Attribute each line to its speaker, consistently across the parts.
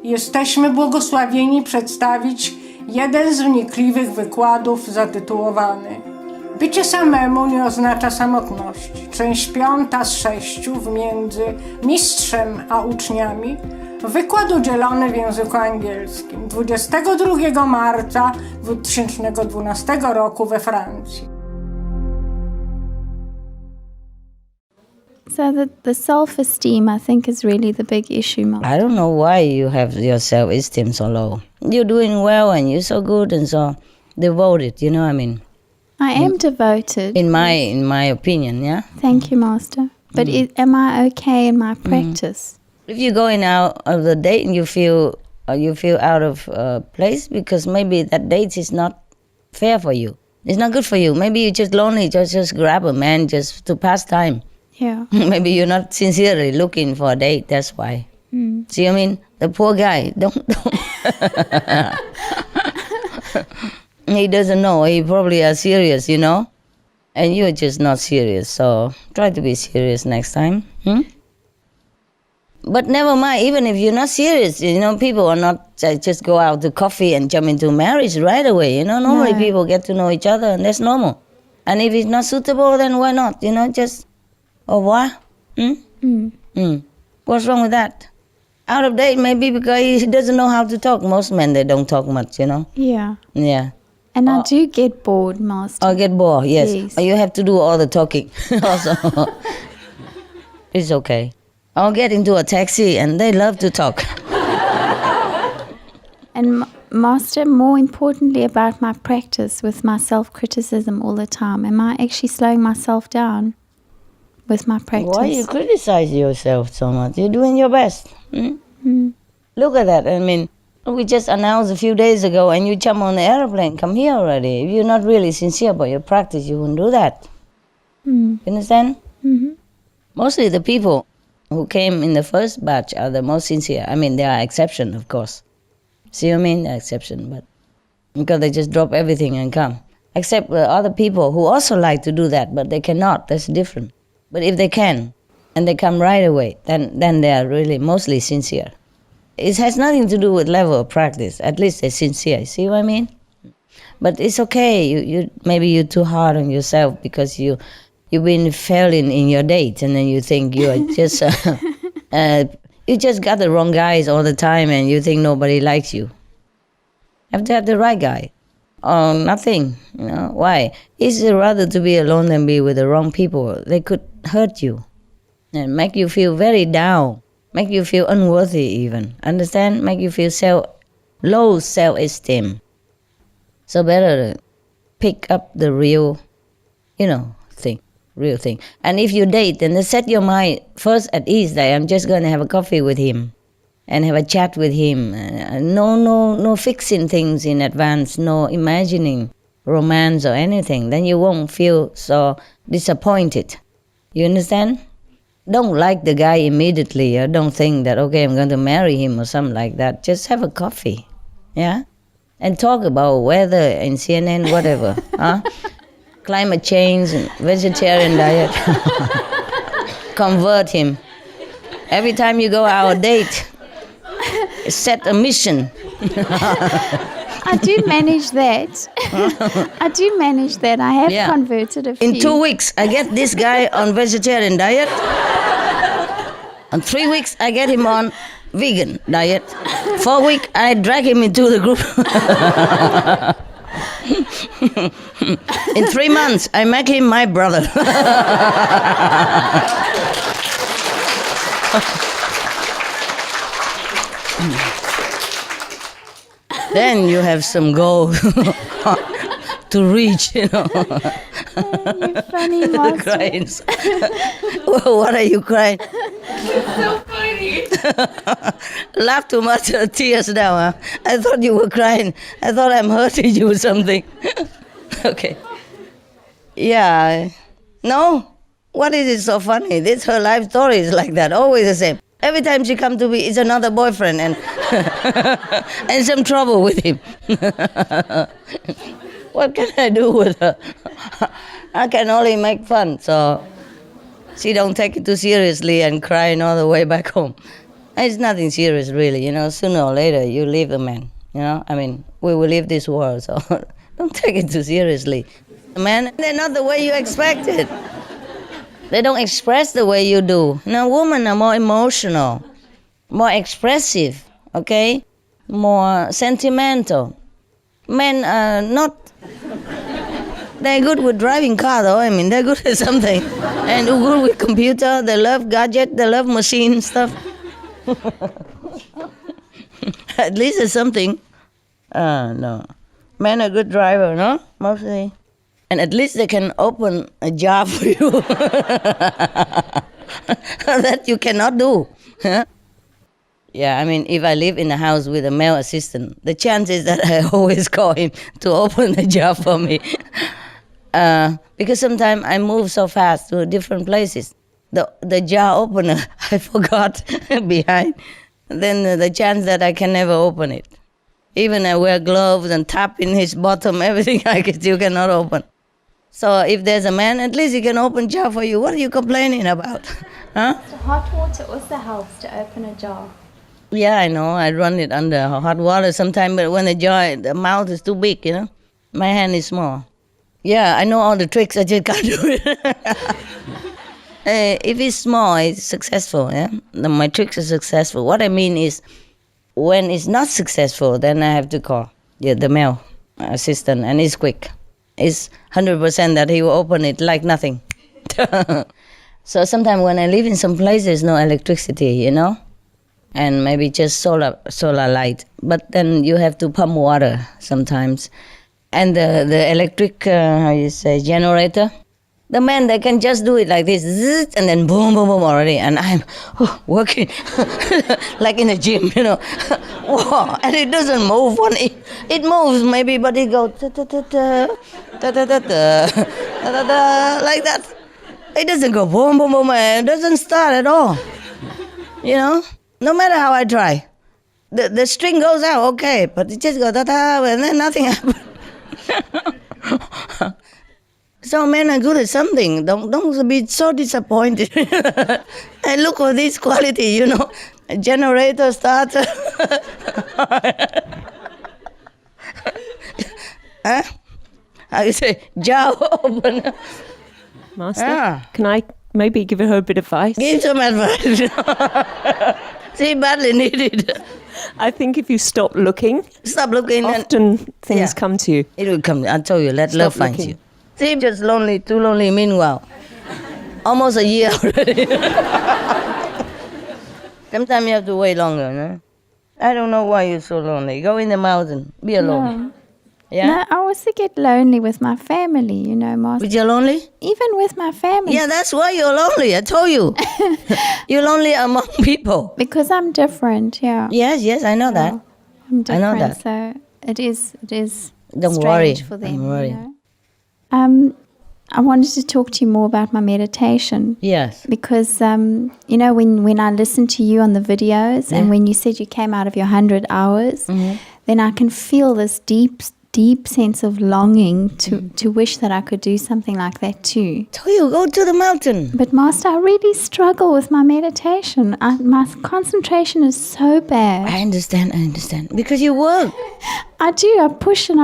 Speaker 1: Jesteśmy błogosławieni przedstawić jeden z wnikliwych wykładów zatytułowany Bycie samemu nie oznacza samotności. Część 5 z 6 między mistrzem a uczniami. Wykład udzielony w języku angielskim 22 marca 2012 roku we Francji.
Speaker 2: So the self-esteem, I think, is really the big issue.
Speaker 3: I don't know why you have your self-esteem so low. You're doing well and you're so good and so devoted, you know what I mean?
Speaker 2: I am devoted.
Speaker 3: In my opinion, yeah?
Speaker 2: Thank you, Master. But am I okay in my practice?
Speaker 3: If you're going out of the date and you feel out of place because maybe that date is not fair for you. It's not good for you. Maybe you're just lonely, just grab a man just to pass time.
Speaker 2: Yeah.
Speaker 3: Maybe you're not sincerely looking for a date, that's why. See what I mean? The poor guy, don't. He doesn't know, he probably is serious, you know? And you're just not serious, so try to be serious next time. But never mind, even if you're not serious, you know, people are not just go out to coffee and jump into marriage right away, you know? Normally people get to know each other and that's normal. And if it's not suitable, then why not, you know, just au revoir. What's wrong with that? Out of date, maybe because he doesn't know how to talk. Most men, they don't talk much, you know?
Speaker 2: Yeah.
Speaker 3: Yeah.
Speaker 2: And I do get bored, Master.
Speaker 3: Or get bored, yes.
Speaker 2: Yes.
Speaker 3: Or you have to do all the talking also. It's okay. Or get into a taxi and they love to talk.
Speaker 2: And Master, more importantly about my practice with my self-criticism all the time, am I actually slowing myself down with my practice?
Speaker 3: Why you criticize yourself so much? You're doing your best. Look at that. I mean, we just announced a few days ago and you jump on the airplane, come here already. If you're not really sincere about your practice, you wouldn't do that. You understand? Mostly the people who came in the first batch are the most sincere. I mean, there are exceptions, of course. See what I mean? There are exceptions, but because they just drop everything and come. Except other people who also like to do that, but they cannot. That's different. But if they can, and they come right away, then they are really mostly sincere. It has nothing to do with level of practice. At least they're sincere. See what I mean? But it's okay. You maybe you're too hard on yourself because you've been failing in your date, and then you think you are just you just got the wrong guys all the time, and you think nobody likes you. You have to have the right guy, or nothing. You know why? It's rather to be alone than be with the wrong people. They could hurt you and make you feel very down, make you feel unworthy even. Understand? Make you feel low self-esteem. So better to pick up the real, real thing. And if you date, then set your mind first at ease that I'm just going to have a coffee with him and have a chat with him. No fixing things in advance, no imagining romance or anything. Then you won't feel so disappointed. You understand? Don't like the guy immediately, or don't think that, okay, I'm going to marry him or something like that. Just have a coffee, yeah? And talk about weather and CNN, whatever, huh? Climate change and vegetarian diet. Convert him. Every time you go out on a date, set a mission.
Speaker 2: I do manage that. I have converted a few.
Speaker 3: In 2 weeks, I get this guy on vegetarian diet. In 3 weeks, I get him on vegan diet. 4 weeks, I drag him into the group. In 3 months, I make him my brother. Then you have some goal to reach, you know.
Speaker 2: You're funny, Master.
Speaker 3: Crying. Well, what are you crying?
Speaker 2: It's so funny.
Speaker 3: Laugh too much, tears now, huh? I thought you were crying. I thought I'm hurting you or something. Okay. Yeah. No? What is it so funny? This her life story is like that, always the same. Every time she come to me, it's another boyfriend and and some trouble with him. What can I do with her? I can only make fun, so she don't take it too seriously and crying all the way back home. It's nothing serious, really. Sooner or later, you leave the man. We will leave this world, so don't take it too seriously. Men, they're not the way you expect it. They don't express the way you do. Women are more emotional, more expressive, okay? More sentimental. Men are not. They're good with driving car, though. They're good at something. And they're good with computer. They love gadget. They love machine stuff. At least it's something. No. Men are good driver, no? Mostly. And at least they can open a jar for you. That you cannot do. Huh? Yeah, if I live in a house with a male assistant, the chances that I always call him to open the jar for me. Because sometimes I move so fast to different places. The jar opener, I forgot behind. Then the chance that I can never open it. Even I wear gloves and tap in his bottom, everything I still cannot open. So if there's a man, at least he can open jar for you. What are you complaining about? Huh?
Speaker 2: So hot water also helps to open a jar.
Speaker 3: Yeah, I know. I run it under hot water sometimes, but when the mouth is too big, my hand is small. Yeah, I know all the tricks. I just can't do it. If it's small, it's successful. Yeah, my tricks are successful. What I mean is, when it's not successful, then I have to call the male assistant, and it's quick. It's 100% that he will open it like nothing. So sometimes when I live in some place, there's no electricity, and maybe just solar light. But then you have to pump water sometimes. And the electric, generator, the men, they can just do it like this, zzz, and then boom, boom, boom already. And I'm working like in a gym, Whoa, and it doesn't move. It moves maybe, but it goes like that. It doesn't go boom, boom, boom, and it doesn't start at all. No matter how I try. The string goes out, okay, but it just goes ta-ta, and then nothing happens. So men are good at something. Don't be so disappointed. And look for this quality, a generator starter. Huh? How you say? Jar opener.
Speaker 4: Master, can I maybe give her a bit of advice?
Speaker 3: Give some advice. She badly needed.
Speaker 4: I think if you stop looking, often things come to you.
Speaker 3: It will come. I told you, let love find you. See, just lonely, too lonely. Meanwhile, almost a year already. Sometimes you have to wait longer, no? I don't know why you're so lonely. Go in the mountain. Be alone. Yeah?
Speaker 2: No, I also get lonely with my family, Master.
Speaker 3: But you're lonely?
Speaker 2: Even with my family.
Speaker 3: Yeah, that's why you're lonely. I told you. You're lonely among people.
Speaker 2: Because I'm different, yeah.
Speaker 3: Yes, I know that.
Speaker 2: I'm different,
Speaker 3: I know that.
Speaker 2: So it is
Speaker 3: Don't
Speaker 2: strange
Speaker 3: worry.
Speaker 2: for them.
Speaker 3: Don't worry.
Speaker 2: I wanted to talk to you more about my meditation.
Speaker 3: Yes.
Speaker 2: Because, when I listened to you on the videos and when you said you came out of your 100 hours, then I can feel this deep sense of longing to wish that I could do something like that too.
Speaker 3: So you go to the mountain.
Speaker 2: But Master, I really struggle with my meditation. My concentration is so bad.
Speaker 3: I understand. Because you work.
Speaker 2: I do. I push and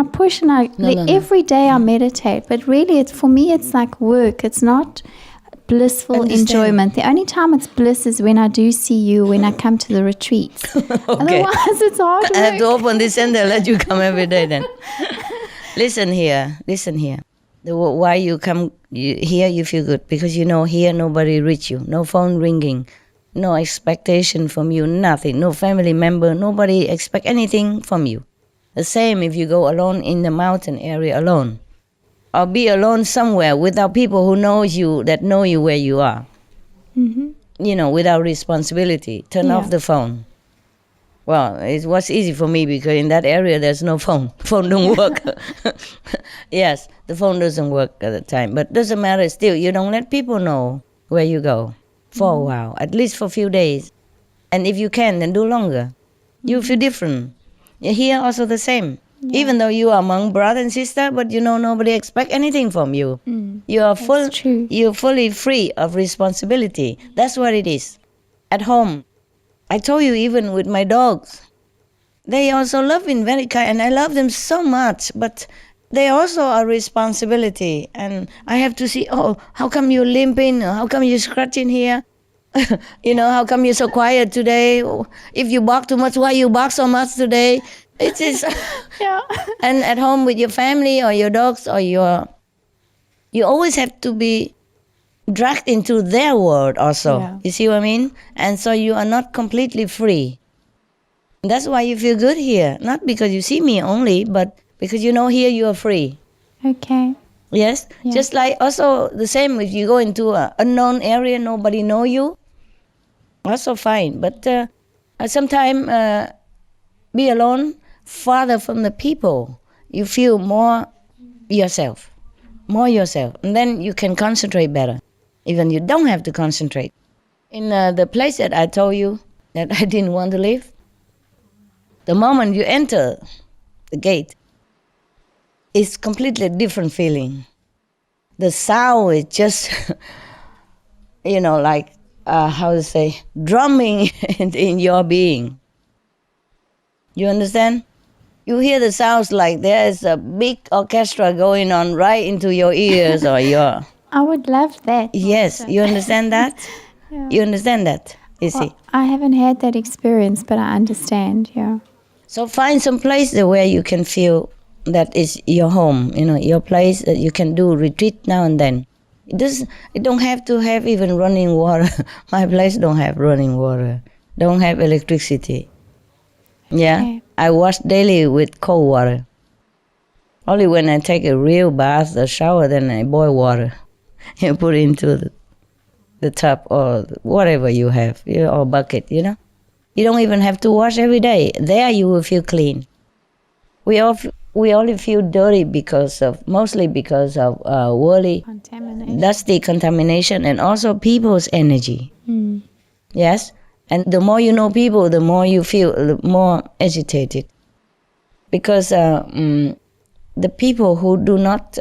Speaker 2: every day I meditate. But really, for me, it's like work. It's not blissful enjoyment. The only time it's bliss is when I do see you, when I come to the retreats.
Speaker 3: Okay.
Speaker 2: Otherwise, it's hard work.
Speaker 3: I have to open this and they'll let you come every day then. Listen here. Why you come here, you feel good. Because here nobody reach you. No phone ringing. No expectation from you. Nothing. No family member. Nobody expect anything from you. The same if you go alone in the mountain area alone. Or be alone somewhere without people who know you where you are. Mm-hmm. Without responsibility. Turn off the phone. Well, it was easy for me because in that area there's no phone. Phone don't work. Yes, the phone doesn't work at the time. But doesn't matter still. You don't let people know where you go for a while. At least for a few days. And if you can, then do longer. You feel different. Here also the same. Yeah. Even though you are among brother and sister, but nobody expect anything from you. You are you're fully free of responsibility. That's what it is. At home, I told you, even with my dogs, they also love me very kind, and I love them so much, but they also are responsibility. And I have to see, oh, how come you're limping? How come you're scratching here? How come you're so quiet today? If you bark too much, why you bark so much today? It is.
Speaker 2: Yeah.
Speaker 3: And at home with your family or your dogs or you always have to be dragged into their world also.
Speaker 2: Yeah.
Speaker 3: You see what I mean? And so you are not completely free. That's why you feel good here. Not because you see me only, but because here you are free.
Speaker 2: Okay.
Speaker 3: Yes?
Speaker 2: Yeah.
Speaker 3: Just like also the same if you go into an unknown area, nobody know you, also fine. But sometimes be alone, farther from the people, you feel more yourself. And then you can concentrate better. Even you don't have to concentrate. In the place that I told you that I didn't want to live, the moment you enter the gate, it's completely different feeling. The sound is just, like, how to say, drumming in your being. You understand? You hear the sounds like there is a big orchestra going on right into your ears or your...
Speaker 2: I would love that.
Speaker 3: Yes, you understand that?
Speaker 2: Yeah.
Speaker 3: You understand that, you see?
Speaker 2: I haven't had that experience, but I understand, yeah.
Speaker 3: So find some place there where you can feel that is your home, your place that you can do retreat now and then. It don't have to have even running water. My place don't have running water, don't have electricity. Yeah,
Speaker 2: Okay.
Speaker 3: I wash daily with cold water. Only when I take a real bath or shower, then I boil water and put it into the tub or whatever you have, or bucket, You don't even have to wash every day. There you will feel clean. We only feel dirty mostly because of worldly,
Speaker 2: Contamination.
Speaker 3: dusty contamination and also people's energy.
Speaker 2: Mm.
Speaker 3: Yes? And the more you know people, the more you feel more agitated. Because the people who do not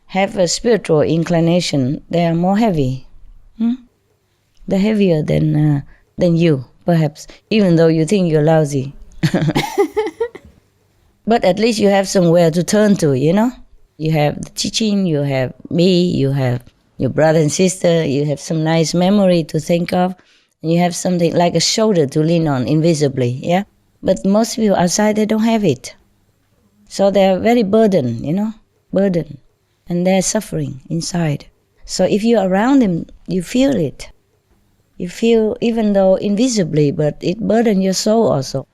Speaker 3: have a spiritual inclination, they are more heavy. They're heavier than you, perhaps, even though you think you're lousy. But at least you have somewhere to turn to, You have the teaching, you have me, you have your brother and sister, you have some nice memory to think of, and you have something like a shoulder to lean on invisibly, yeah? But most people outside, they don't have it. So they're very burdened, burdened. And they're suffering inside. So if you're around them, you feel it. You feel, even though invisibly, but it burdens your soul also.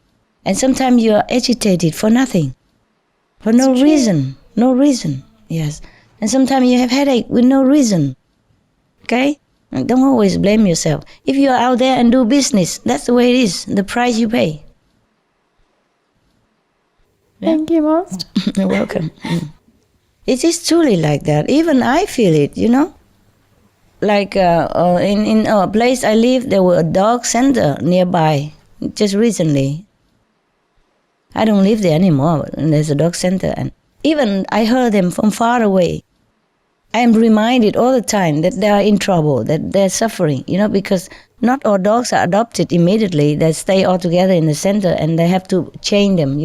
Speaker 3: And sometimes you are agitated for nothing, for no reason, yes. And sometimes you have headache with no reason, okay? And don't always blame yourself. If you are out there and do business, that's the way it is, the price you pay.
Speaker 2: Thank you, Master.
Speaker 3: You're welcome. It is truly like that. Even I feel it, Like in a place I live, there was a dog center nearby, just recently. I don't live there anymore, and there's a dog center. And even I heard them from far away. I am reminded all the time that they are in trouble, that they're suffering, because not all dogs are adopted immediately. They stay all together in the center, and they have to chain them,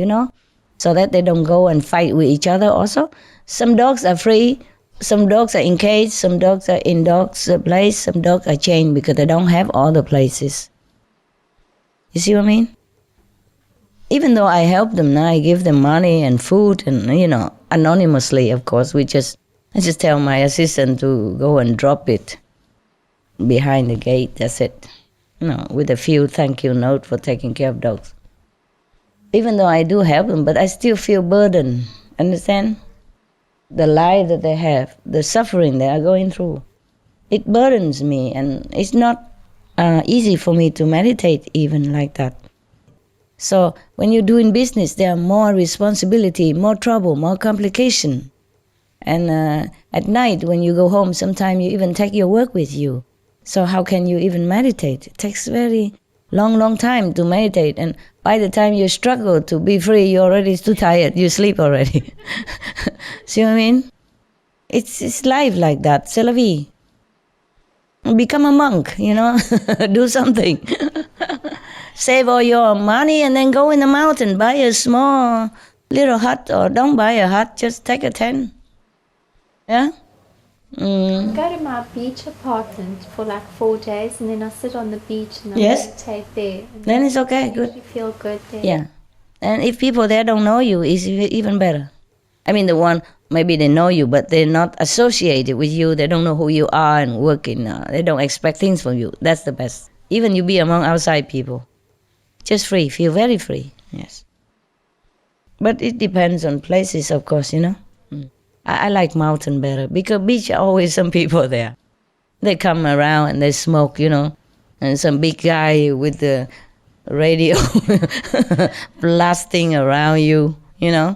Speaker 3: so that they don't go and fight with each other also. Some dogs are free, some dogs are in cage, some dogs are in dogs' place, some dogs are chained because they don't have all the places. You see what I mean? Even though I help them now, I give them money and food and, anonymously, of course. I just tell my assistant to go and drop it behind the gate, that's it. With a few thank you note for taking care of dogs. Even though I do help them, but I still feel burdened, understand? The life that they have, the suffering they are going through, it burdens me, and it's not easy for me to meditate even like that. So when you're doing business, there are more responsibility, more trouble, more complication. And at night when you go home, sometimes you even take your work with you. So how can you even meditate? It takes very long time to meditate. And by the time you struggle to be free, you're already too tired. You sleep already. See what I mean? It's life like that. C'est la vie. Become a monk, do something. save all your money and then go in the mountain, buy a small little hut, or don't buy a hut, just take a tent. Yeah?
Speaker 2: I go to my beach apartment for like 4 days, and then I sit on the beach and I
Speaker 3: Yes.
Speaker 2: meditate there. And
Speaker 3: Then it's okay, good.
Speaker 2: you feel good there.
Speaker 3: Yeah. And if people there don't know you, it's even better. I mean, the one, maybe they know you, but they're not associated with you. They don't know who you are and working. They don't expect things from you. That's the best. Even you be among outside people. Just free, feel very free. Yes. But it depends on places, of course, you know. I like mountain better because beach always some people there. They come around and they smoke, you know, and some big guy with the radio blasting around you, you know.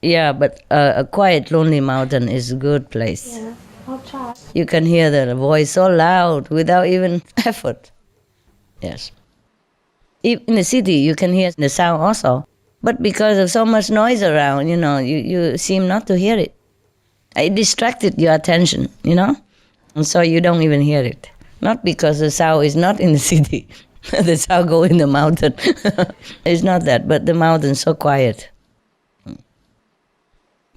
Speaker 3: Yeah, but a quiet, lonely mountain is a good place.
Speaker 2: Yeah, I'll try.
Speaker 3: You can hear the voice so loud without even effort. Yes. In the city, you can hear the sound also. But because of so much noise around, you know, you seem not to hear it. It distracted your attention, you know? And so you don't even hear it. Not because the sound is not in the city. The sound go in the mountain. It's not that, but the mountain's so quiet.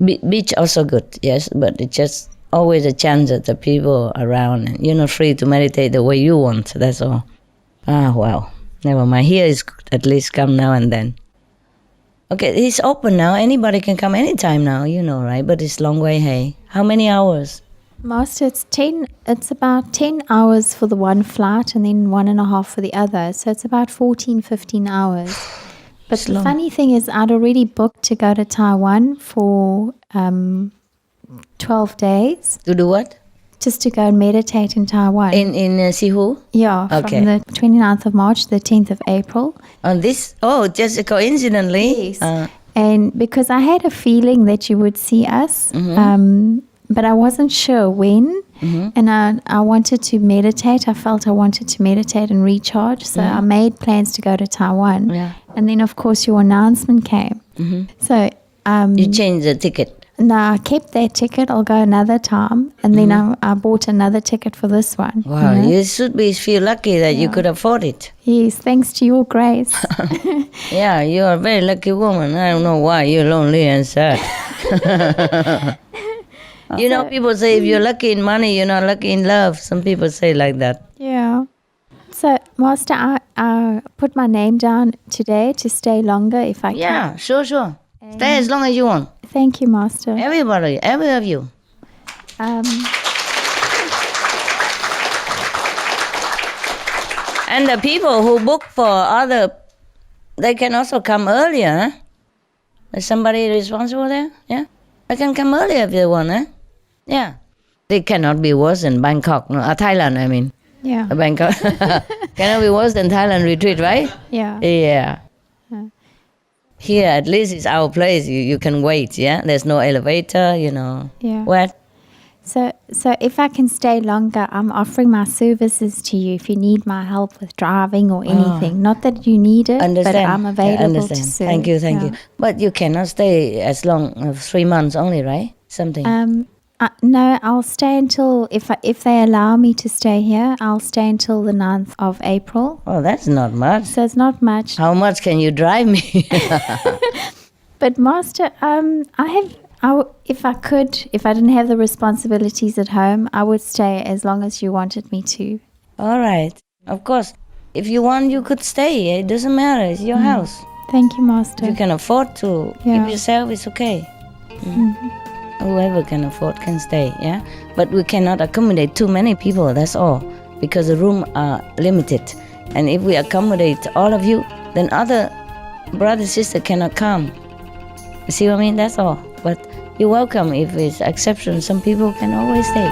Speaker 3: Beach also good, yes, but it's just always a chance that the people around, and you're not free to meditate the way you want, that's all. Ah, wow. Never mind. Here is good. At least come now and then. Okay, it's open now. Anybody can come anytime now, you know, right? But it's long way, hey. How many hours?
Speaker 2: Master, it's about 10 hours for the one flight and then 1.5 for the other. So it's about 14, 15 hours. But
Speaker 3: It's
Speaker 2: the
Speaker 3: long.
Speaker 2: funny thing is I'd already booked to go to Taiwan for 12 days,
Speaker 3: To do what?
Speaker 2: just to go and meditate in Taiwan.
Speaker 3: In Sihu?
Speaker 2: yeah,
Speaker 3: Okay.
Speaker 2: from the 29th of March to the 10th of April.
Speaker 3: On this? Oh, just coincidentally?
Speaker 2: Yes. And because I had a feeling that you would see us, but I wasn't sure when. And I wanted to meditate. I felt I wanted to meditate and recharge. So I made plans to go to Taiwan.
Speaker 3: Yeah.
Speaker 2: And then, of course, your announcement came. So
Speaker 3: You changed the ticket.
Speaker 2: now I kept that ticket. I'll go another time. And then I bought another ticket for this one.
Speaker 3: Wow,
Speaker 2: you know?
Speaker 3: you should feel lucky that you could afford it.
Speaker 2: Yes, thanks to your grace.
Speaker 3: Yeah, you're a very lucky woman. I don't know why you're lonely and sad. You know, people say if you're lucky in money, you're not lucky in love. Some people say like that.
Speaker 2: Yeah. So, Master, I put my name down today to stay longer if I
Speaker 3: Yeah, sure. Stay as long as you want.
Speaker 2: can. Thank you, Master.
Speaker 3: Everybody, every of you. And the people who book for other, they can also come earlier, huh? Is somebody responsible there? Yeah? They can come earlier if they want, huh? Yeah. They cannot be worse than Bangkok, no, Thailand, I mean.
Speaker 2: Yeah.
Speaker 3: Bangkok. Cannot be worse than Thailand retreat, right?
Speaker 2: Yeah.
Speaker 3: Yeah. Here, at least it's our place. You can wait, yeah? There's no elevator, you know.
Speaker 2: Yeah.
Speaker 3: What?
Speaker 2: So if I can stay longer, I'm offering my services to you if you need my help with driving or anything. Not that you need it,
Speaker 3: Understand.
Speaker 2: but I'm
Speaker 3: Yeah,
Speaker 2: available to
Speaker 3: understand.
Speaker 2: serve.
Speaker 3: Thank you.
Speaker 2: Yeah.
Speaker 3: But you cannot stay as long, 3 months only, right? Something.
Speaker 2: No, I'll stay until, if they allow me to stay here, I'll stay until the 9th of April.
Speaker 3: Oh, that's not much.
Speaker 2: So it's not much.
Speaker 3: How much can you drive me?
Speaker 2: But Master, if I didn't have the responsibilities at home, I would stay as long as you wanted me to.
Speaker 3: All right. Of course. If you want, you could stay. It doesn't matter. It's your house.
Speaker 2: Thank you, Master.
Speaker 3: If you can afford to
Speaker 2: Yeah.
Speaker 3: keep yourself, it's okay. Whoever can afford can stay, yeah? But we cannot accommodate too many people, that's all. Because the rooms are limited. And if we accommodate all of you, then other brothers, sisters cannot come. You see what I mean? That's all. But you're welcome. If it's exception, some people can always stay.